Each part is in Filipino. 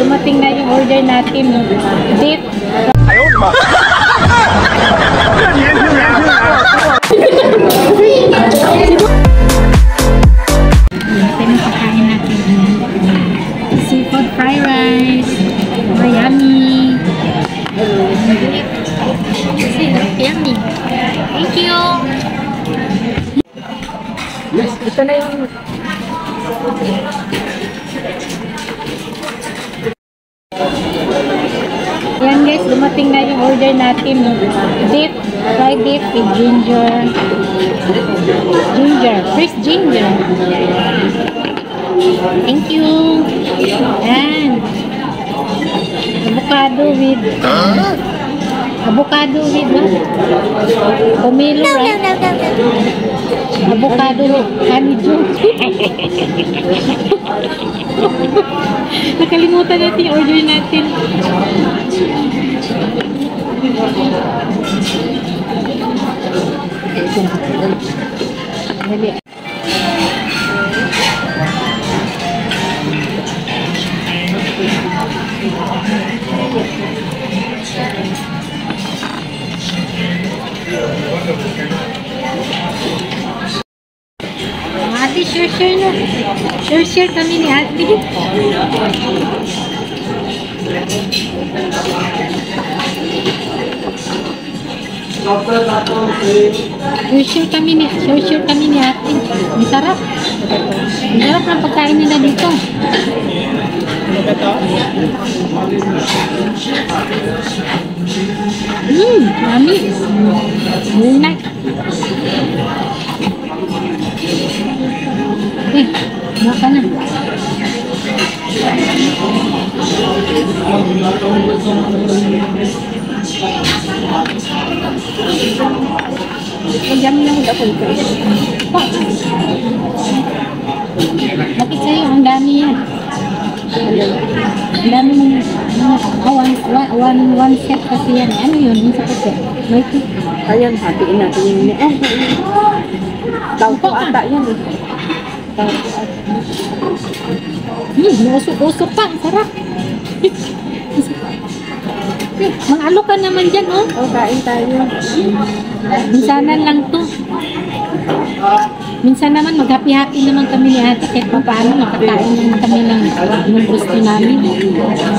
dumating na yung order natin. Beef. Ayun ba? Ito yung pagkain natin. Seafood fried rice. Yummy. Yummy. Thank you. Ito na yung yan guys, dumating na yung order natin. Beef, fried beef with ginger. Fresh ginger. Thank you. And avocado with what? Pomelo, right? Avocado honeydew. Nakalimutan natin yung order natin. Dali. Ate, share na. Share kami ni ate. Share kami ni ate. Masarap. Masarap ng pagkain nila dito. Yummy. Very nice. Okay, baka na. Ang dami lang ako ito. Bakit sa'yo? Ang dami yan. Ang dami mong one set kasi yan. Ano yun? Yung sa kasi? Ayan, hatiin natin yung taupo ata yan eh. Usok-usok pa. Sarap. Mang-alok ka naman dyan, oh. O, kain tayo. Minsanan lang to. Minsan naman mag-happy-happy naman kami ni ate kahit pa paano makakain naman kami ng gusto namin.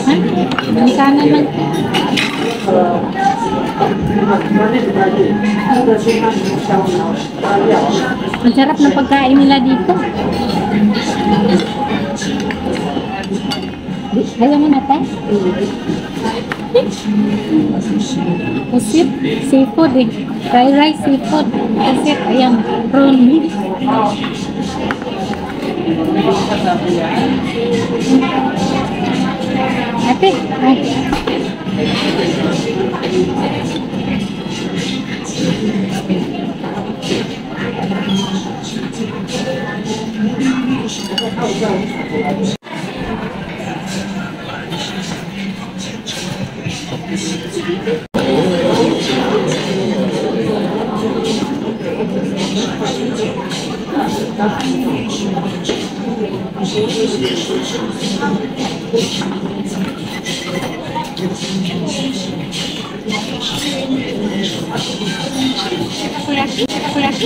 Ha? Minsanan lang. Ang sarap ng pagkain nila dito. Ayaw mo na tayo? Pusit, seafood eh. Fried rice, seafood. Pusit, ayan, prawn. Ate, ay. Takoyaki?